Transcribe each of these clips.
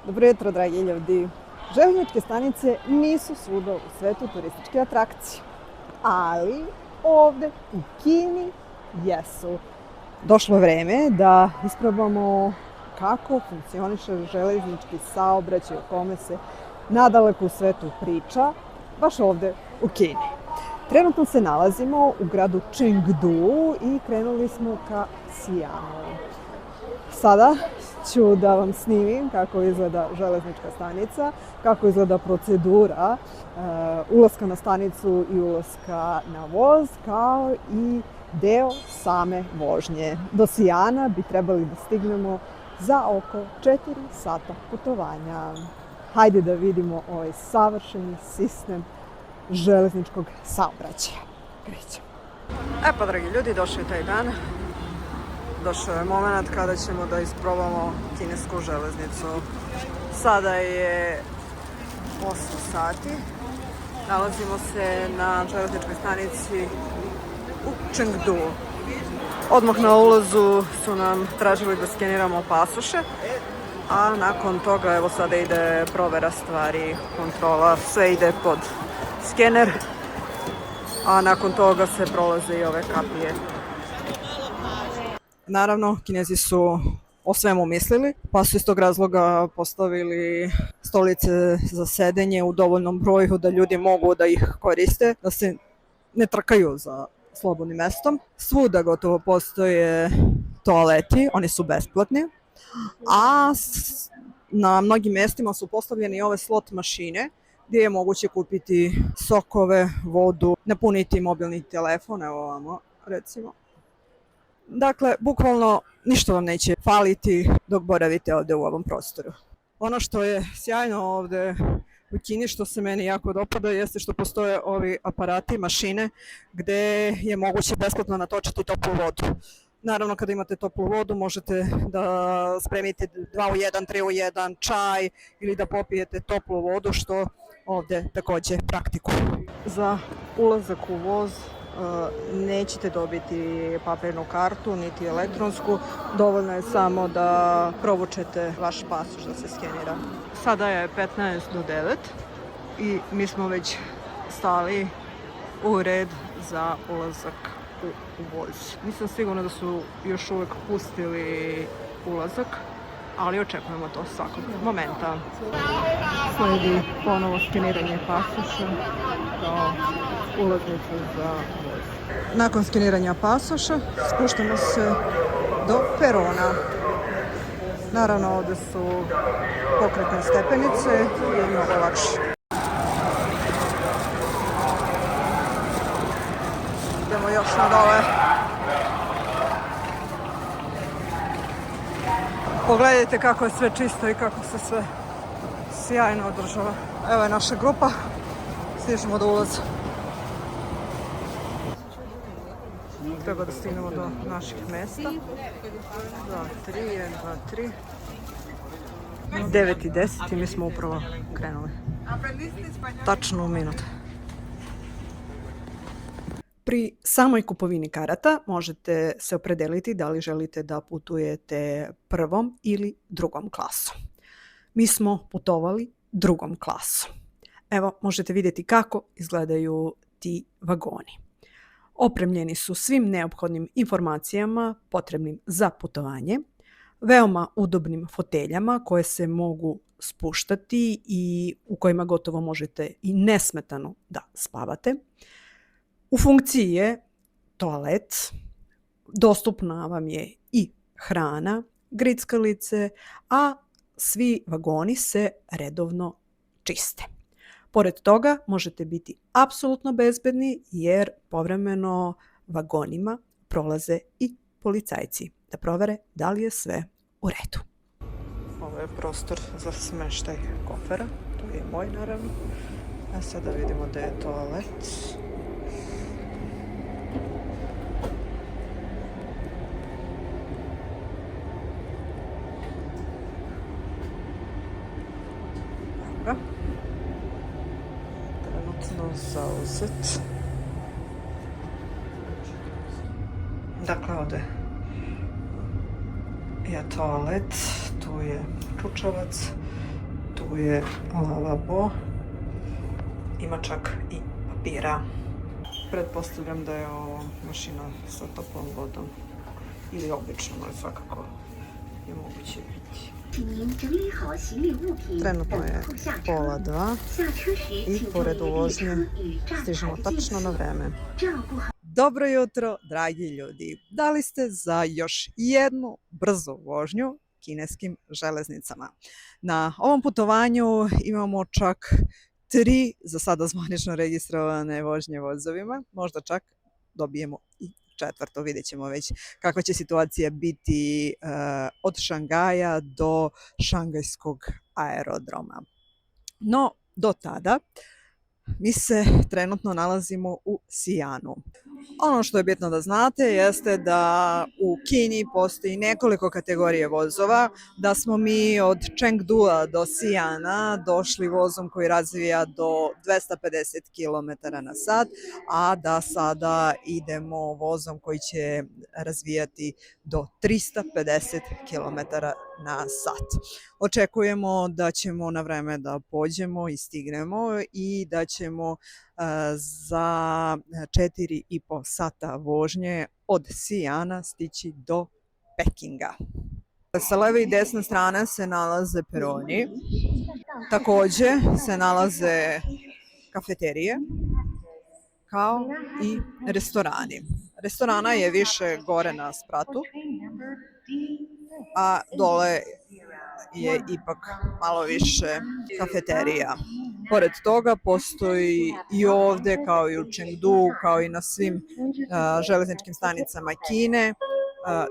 Dobro jutro, dragi ljudi. Željezničke stanice nisu svuda u svetu turističke atrakcije, ali ovde u Kini jesu. Došlo je vreme da isprobamo kako funkcioniše železnički saobraćaj o kome se nadaleko u svetu priča, baš ovde u Kini. Trenutno se nalazimo u gradu Chengdu i krenuli smo ka Xi'anu. Sada ću da vam snimim kako izgleda železnička stanica, kako izgleda procedura ulaska na stanicu i ulaska na voz, kao i deo same vožnje. Do Xi'ana bi trebali da stignemo za oko 4 sata putovanja. Hajde da vidimo ovaj savršeni sistem železničkog saobraćaja. Krećemo. Pa, dragi ljudi, došao je taj dan. Došao je moment kada ćemo da isprobamo kinesku železnicu. Sada je 8 sati. Nalazimo se na železničkoj stanici u Chengdu. Odmah na ulazu su nam tražili da skeniramo pasoše, a nakon toga, evo sada ide provera stvari, kontrola, sve ide pod skener, a nakon toga se prolaze i ove kapije. Naravno, Kinezi su o svemu mislili, pa su iz tog razloga postavili stolice za sedenje u dovoljnom broju da ljudi mogu da ih koriste, da se ne trkaju za slobodnim mestom. Svuda gotovo postoje toaleti, oni su besplatni, a na mnogim mestima su postavljene i ove slot mašine gdje je moguće kupiti sokove, vodu, napuniti mobilni telefon, evo ovamo recimo. Dakle, bukvalno ništa vam neće faliti dok boravite ovde u ovom prostoru. Ono što je sjajno ovde u Kini, što se meni jako dopada, jeste što postoje ovi aparati, mašine, gde je moguće besplatno natočiti toplu vodu. Naravno, kada imate toplu vodu, možete da spremite 2 u 1, 3 u 1 čaj ili da popijete toplu vodu, što ovde takođe praktikuju. Za ulazak u voz nećete dobiti papirnu kartu niti elektronsku, dovoljno je samo da provučete vaš pasoš da se skenira. Sada je 15 do 9 i mi smo već stali u red za ulazak u voz. Nisam sigurna da su još uvek pustili ulazak, ali očekujemo to svakog momenta. Sledi ponovo skeniranje pasoša kao ulaznicu za voz. Nakon skeniranja pasoša spuštamo se do perona. Naravno, ovde su pokretne stepenice i mnogo lakše. Idemo još na dole. Pogledajte kako je sve čisto i kako se sve sjajno održava. Evo je naša grupa. Stižemo do ulaza. Treba da stignemo do naših mesta. 2, 3, 1, 2, 3. 9 i 10 i mi smo upravo krenuli. Tačno u minut. Pri samoj kupovini karata možete se opredeliti da li želite da putujete prvom ili drugom klasom. Mi smo putovali drugom klasom. Evo, možete vidjeti kako izgledaju ti vagoni. Opremljeni su svim neophodnim informacijama potrebnim za putovanje, veoma udobnim foteljama koje se mogu spuštati i u kojima gotovo možete i nesmetano da spavate. U funkciji je toalet, dostupna vam je i hrana, grickalice, a svi vagoni se redovno čiste. Pored toga možete biti apsolutno bezbedni jer povremeno vagonima prolaze i policajci da provere da li je sve u redu. Ovo je prostor za smeštaj kofera, to je moj naravno. A sada vidimo da je toalet. Trenutno zauzet. Dakle, ovde je toalet, tu je čučavac Tu je lavabo. Ima čak i papira. Pretpostavljam da je ovo mašina sa toplom vodom. Ili obično, ali svakako je moguće biti. Trenutno je 1:30 i pored vožnje stižemo tačno na vreme. Dobro jutro, dragi ljudi. Da li ste za još jednu brzu vožnju kineskim železnicama? Na ovom putovanju imamo čak 3 za sada zvanično registrovane vožnje vozovima. Možda čak dobijemo i 4. Vidjet ćemo već kakva će situacija biti od Šangaja do šangajskog aerodroma. No, do tada mi se trenutno nalazimo u Xi'anu. Ono što je bitno da znate jeste da u Kini postoji nekoliko kategorije vozova, da smo mi od Chengdua do Xi'ana došli vozom koji razvija do 250 km/h, a da sada idemo vozom koji će razvijati do 350 km/h. Očekujemo da ćemo na vreme da pođemo i stignemo i da ćemo za 4,5 sata vožnje od Xi'ana stići do Pekinga. Sa leve i desne strane se nalaze peroni, takođe se nalaze kafeterije, kao i restorani. Restorana je više gore na spratu, a dole je ipak malo više kafeterija. Pored toga postoji i ovde, kao i u Chengdu, kao i na svim železničkim stanicama Kine,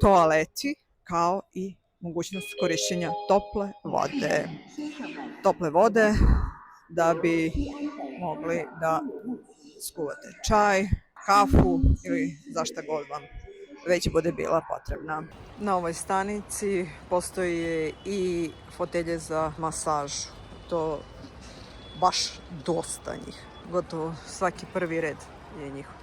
toaleti, kao i mogućnost korišćenja tople vode. Tople vode da bi mogli da skuvate čaj, kafu ili zašta god vam već bude bila potrebna. Na ovoj stanici postoji i fotelje za masažu. To baš dosta njih. Gotovo svaki prvi red je njihov.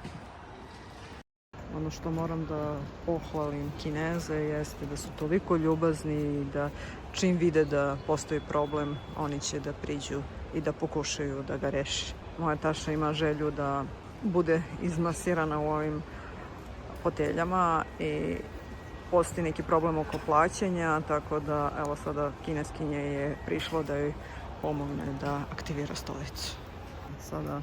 Ono što moram da pohvalim Kineze jeste da su toliko ljubazni i da čim vide da postoji problem, oni će da priđu i da pokušaju da ga reši. Moja taša ima želju da bude izmasirana u ovim foteljama i postoji neki problem oko plaćanja, tako da evo sada kineskinje je prišlo da joj pomogne da aktivira stolicu. Sada,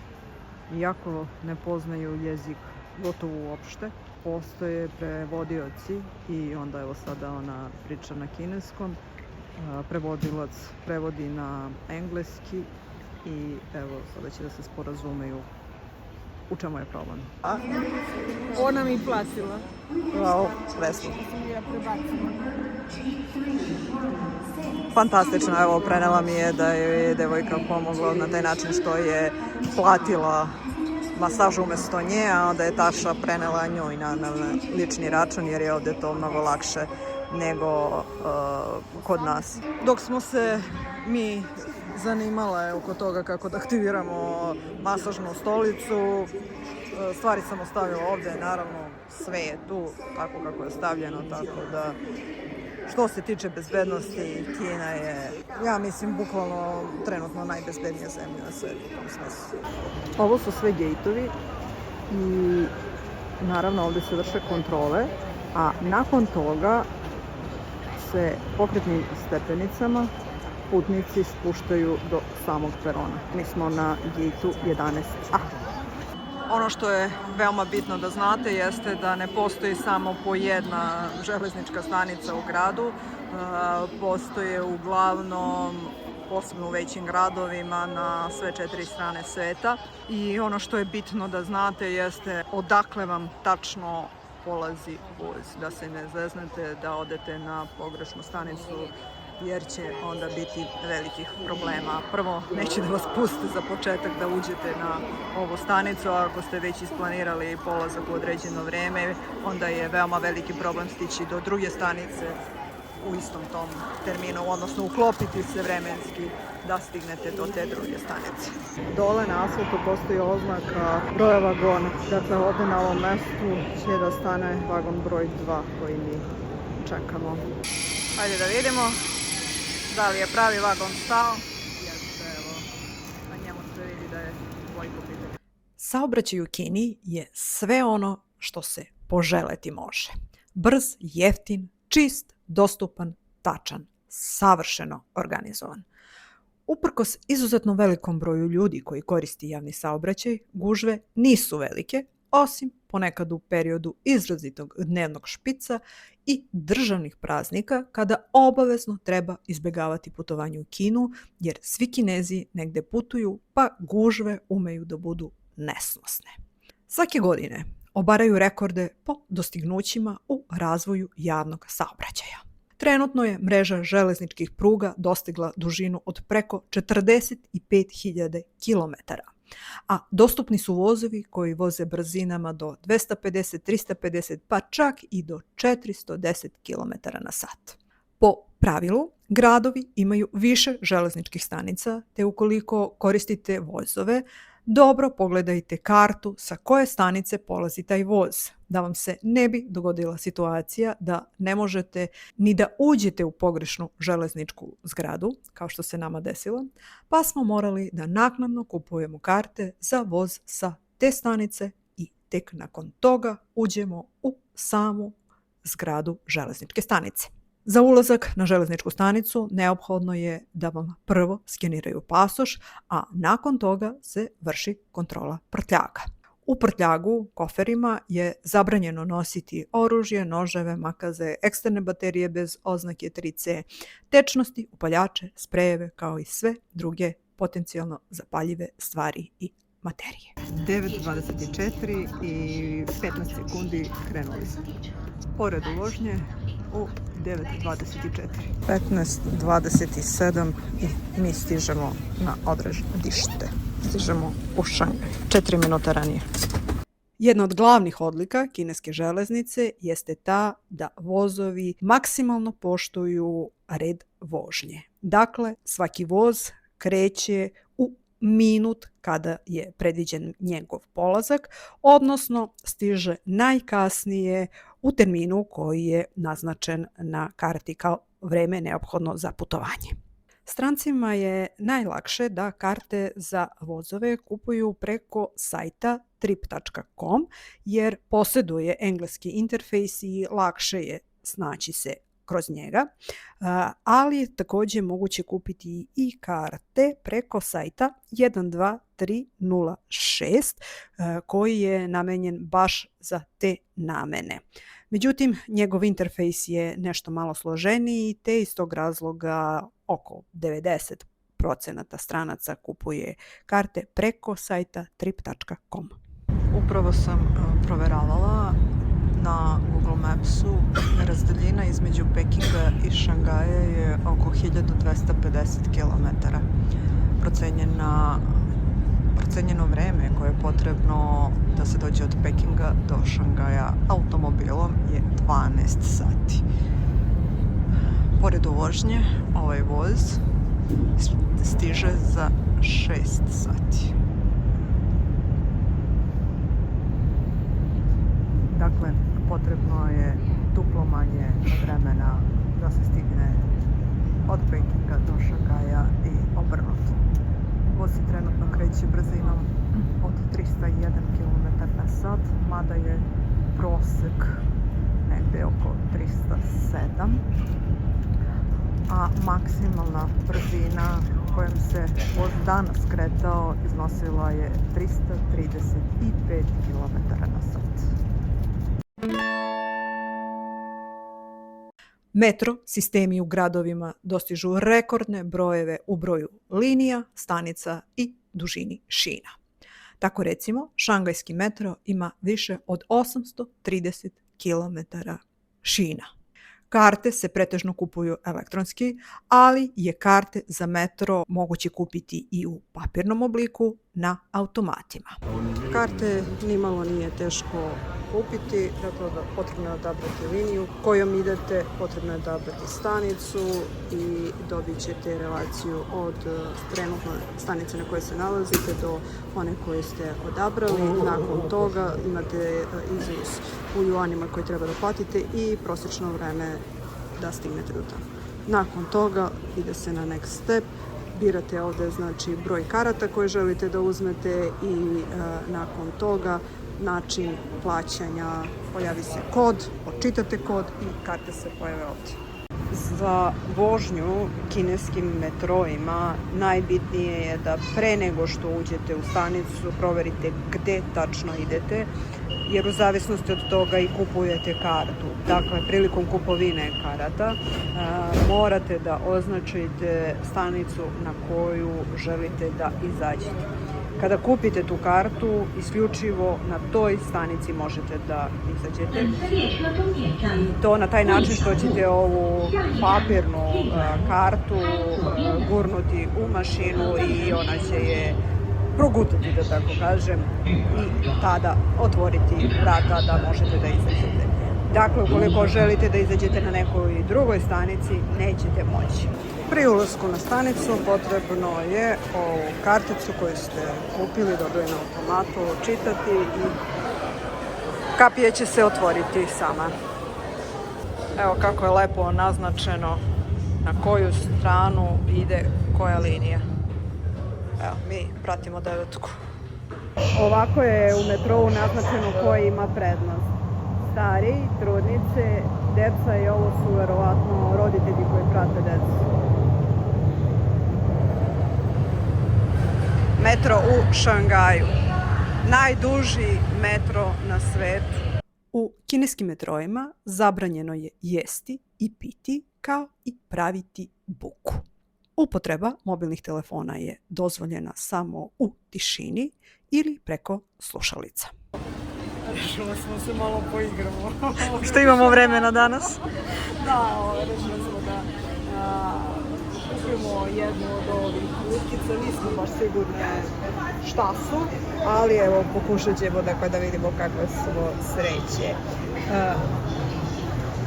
iako ne poznaju jezik gotovo uopšte, postoje prevodioci i onda evo sada ona priča na kineskom, prevodilac prevodi na engleski i evo sada će da se sporazumeju u čemu je problem. Ona mi platila. Wow, veslo. Fantastično, evo prenela mi je da je devojka pomogla na taj način što je platila masažu umesto nje, a onda je taša prenela njoj na lični račun jer je ovde to mnogo lakše nego kod nas. Dok smo se mi zanimale oko toga kako da aktiviramo masažnu stolicu, stvari sam ostavila ovde, naravno sve je tu tako kako je stavljeno, tako da što se tiče bezbednosti, Kina je, ja mislim, bukvalno trenutno najbezbednija zemlja na svetu u tom smislu. Ovo su sve gejtovi i naravno ovde se vrše kontrole, a nakon toga se pokretnim stepenicama putnici spuštaju do samog perona. Mi smo na gejtu 11A. Ono što je veoma bitno da znate jeste da ne postoji samo po jedna železnička stanica u gradu, postoje uglavnom, posebno u većim gradovima, na sve 4 strane sveta. I ono što je bitno da znate jeste odakle vam tačno polazi voz, da se ne zeznete da odete na pogrešnu stanicu jer će onda biti velikih problema. Prvo, neće da vas puste za početak da uđete na ovu stanicu, a ako ste već isplanirali polazak u određeno vreme, onda je veoma veliki problem stići do druge stanice u istom tom terminu, odnosno uklopiti se vremenski da stignete do te druge stanice. Dole na asfaltu postoji oznaka broja vagona. Dakle, ovde na ovom mestu će da stane vagon broj 2 koji mi čekamo. Hajde da vidimo da li je pravi vagon stao. Saobraćaj u Kini je sve ono što se poželeti može. Brz, jeftin, čist, dostupan, tačan, savršeno organizovan. Uprkos izuzetno velikom broju ljudi koji koristi javni saobraćaj, gužve nisu velike, osim ponekad u periodu izrazitog dnevnog špica i državnih praznika kada obavezno treba izbjegavati putovanje u Kinu jer svi Kinezi negde putuju pa gužve umeju da budu nesnosne. Svake godine obaraju rekorde po dostignućima u razvoju javnog saobraćaja. Trenutno je mreža železničkih pruga dostigla dužinu od preko 45.000 km, a dostupni su vozovi koji voze brzinama do 250, 350 pa čak i do 410 km/h. Po pravilu, gradovi imaju više železničkih stanica, te ukoliko koristite vozove, dobro pogledajte kartu sa koje stanice polazi taj voz, da vam se ne bi dogodila situacija da ne možete ni da uđete u pogrešnu železničku zgradu, kao što se nama desilo, pa smo morali da naknadno kupujemo karte za voz sa te stanice i tek nakon toga uđemo u samu zgradu železničke stanice. Za ulazak na železničku stanicu neophodno je da vam prvo skeniraju pasoš, a nakon toga se vrši kontrola prtljaga. U prtljagu, koferima, je zabranjeno nositi oružje, noževe, makaze, eksterne baterije bez oznake 3C, tečnosti, upaljače, sprejeve, kao i sve druge potencijalno zapaljive stvari i materije. 9:24 i 15 sekundi krenuli smo. Pored vožnje u 9:24. 15:27 i mi stižemo na odredište. Stižemo u Šangaj. 4 minuta ranije. Jedna od glavnih odlika kineske železnice jeste ta da vozovi maksimalno poštuju red vožnje. Dakle, svaki voz kreće u minut kada je predviđen njegov polazak, odnosno stiže najkasnije u terminu koji je naznačen na karti kao vreme neophodno za putovanje. Strancima je najlakše da karte za vozove kupuju preko sajta trip.com jer posjeduje engleski interfejs i lakše je snaći se kroz njega, ali je također moguće kupiti i karte preko sajta 12306 koji je namenjen baš za te namene. Međutim, njegov interfejs je nešto malo složeniji te iz tog razloga oko 90% stranaca kupuje karte preko sajta trip.com. Upravo sam proveravala na Google Mapsu. Razdaljina između Pekinga i Šangaja je oko 1250 km. Procenjeno vreme koje je potrebno da se dođe od Pekinga do Šangaja automobilom je 12 sati. Pored vožnje, ovaj voz stiže za 6 sati. Dakle, potrebno je duplo manje vremena da se stigne od Pekinga do Šangaja i obrnuto. Voz se trenutno kreće brzinom od 301 km/h, mada je prosek negde oko 307, a maksimalna brzina kojom se voz danas kretao iznosila je 335 km/h. Metro sistemi u gradovima dostižu rekordne brojeve u broju linija, stanica i dužini šina. Tako recimo, šangajski metro ima više od 830 km šina. Karte se pretežno kupuju elektronski, ali je karte za metro moguće kupiti i u papirnom obliku na automatima. Karte nimalo nije teško kupiti, dakle potrebno je odabrati liniju kojom idete, potrebno je odabrati stanicu i dobit ćete relaciju od trenutno stanice na kojoj se nalazite do one koje ste odabrali. Nakon toga imate iznos u juanima koji treba da platite i prosječno vreme da stignete do tamo. Nakon toga ide se na next step, birate ovdje znači broj karata koje želite da uzmete i nakon toga način plaćanja, pojavi se kod, očitate kod i karte se pojave ovdje. Za vožnju kineskim metroima najbitnije je da pre nego što uđete u stanicu proverite gde tačno idete, jer u zavisnosti od toga i kupujete kartu. Dakle, prilikom kupovine karata morate da označite stanicu na koju želite da izađete. Kada kupite tu kartu, isključivo na toj stanici možete da izađete. I to na taj način što ćete ovu papirnu kartu gurnuti u mašinu i ona će je progutati, da tako kažem, i tada otvoriti vrata da možete da izađete. Dakle, ukoliko želite da izađete na nekoj drugoj stanici, nećete moći. Pri ulasku na stanicu potrebno je ovu karticu koju ste kupili, dobili na automatu, čitati i kapija će se otvoriti sama. Evo kako je lepo naznačeno na koju stranu ide koja linija. Evo, mi pratimo 9. Ovako je u metrou naznačeno koji ima prednost. Stari, trudnice, deca i ovo su verovatno roditelji koji prate decu. Metro u Šangaju. Najduži metro na svetu. U kineskim metroima zabranjeno je jesti i piti kao i praviti buku. Upotreba mobilnih telefona je dozvoljena samo u tišini ili preko slušalica. Rešili smo se malo poigramo. Što imamo vremena danas? Da, rešili smo da kupimo jednu od ovih lutkica, nismo baš sigurne šta su, ali evo pokušat ćemo da vidimo kakve su sreće.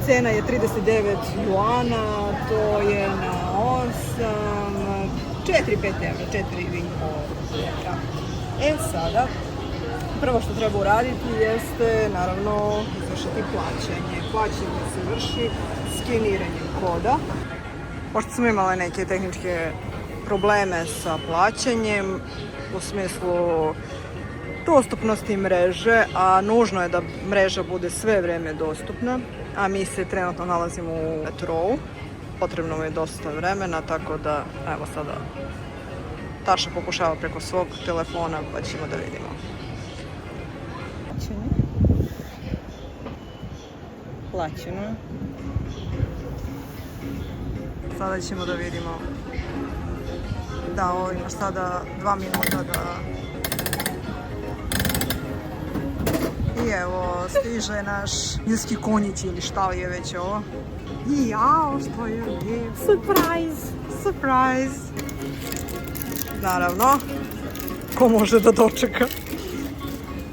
Cena je 39 juana, to je na 4-5 evra, 4,5 evra. Sada, prvo što treba uraditi jeste, naravno, izvršiti plaćanje. Plaćanje se vrši skeniranjem koda. Pošto smo imali neke tehničke probleme sa plaćanjem, u smislu dostupnosti mreže, a nužno je da mreža bude sve vreme dostupna, a mi se trenutno nalazimo u metrou. Potrebno je dosta vremena, tako da, evo sada, Taša pokušava preko svog telefona, pa ćemo da vidimo. Plaćeno. Sada ćemo da vidimo. Da, ovo imaš sada 2 minuta da... I evo, stiže naš ljudski konjić ili šta li je već ovo. I jao, što je lijepo. Surprise! Surprise! Naravno, ko može da dočeka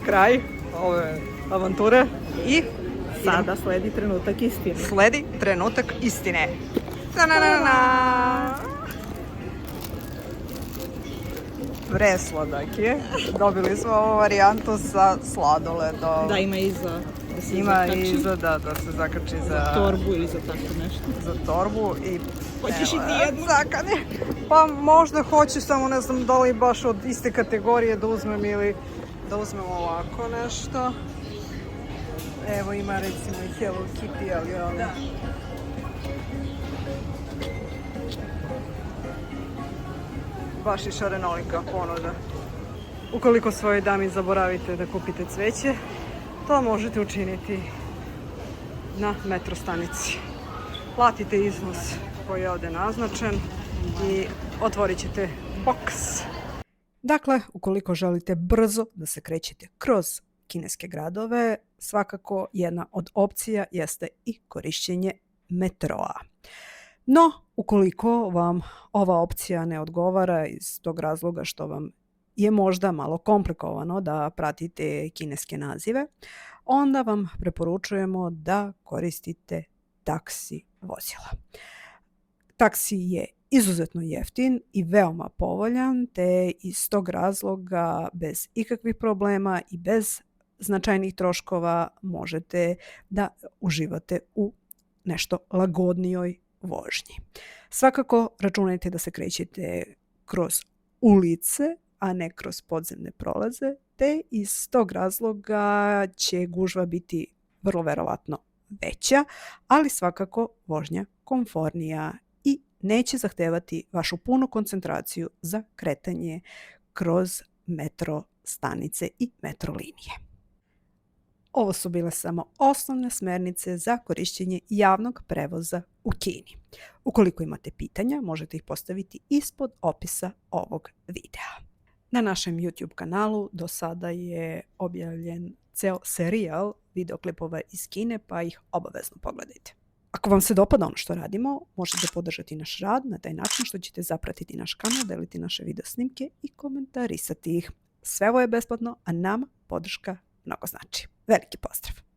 kraj ove avanture i Sada sledi trenutak istine. sledi trenutak istine. Ta-na-na-na! Presladak je. Dobili smo ovu varijantu sa sladoledom. Da, ima i za da se Ima zakači. i za da se zakači za Torbu ili za tako nešto. za torbu i Hoćeš i evo, ti jednu? zakane. Pa možda hoću, samo ne znam da li baš od iste kategorije da uzmem ili da uzmem ovako nešto. Evo ima recimo i Hello Kitty, ali ono... Baš je šarenolika ponuda. Ukoliko svojoj dami zaboravite da kupite cveće, to možete učiniti na metro stanici. Platite iznos koji je ovdje naznačen i otvorit ćete boks. Dakle, ukoliko želite brzo da se krećete kroz kineske gradove, svakako jedna od opcija jeste i korišćenje metroa. No, ukoliko vam ova opcija ne odgovara iz tog razloga što vam je možda malo komplikovano da pratite kineske nazive, onda vam preporučujemo da koristite taksi vozila. Taksi je izuzetno jeftin i veoma povoljan, te iz tog razloga bez ikakvih problema i bez značajnih troškova možete da uživate u nešto lagodnijoj vožnji. Svakako računajte da se krećete kroz ulice, a ne kroz podzemne prolaze, te iz tog razloga će gužva biti vrlo verovatno veća, ali svakako vožnja komfornija i neće zahtevati vašu punu koncentraciju za kretanje kroz metro stanice i metro linije. Ovo su bile samo osnovne smernice za korišćenje javnog prevoza u Kini. Ukoliko imate pitanja, možete ih postaviti ispod opisa ovog videa. Na našem YouTube kanalu do sada je objavljen ceo serijal videoklipova iz Kine, pa ih obavezno pogledajte. Ako vam se dopada ono što radimo, možete podržati naš rad na taj način što ćete zapratiti naš kanal, deliti naše video snimke i komentarisati ih. Sve ovo je besplatno, a nama podrška mnogo znači. Veliki pozdrav!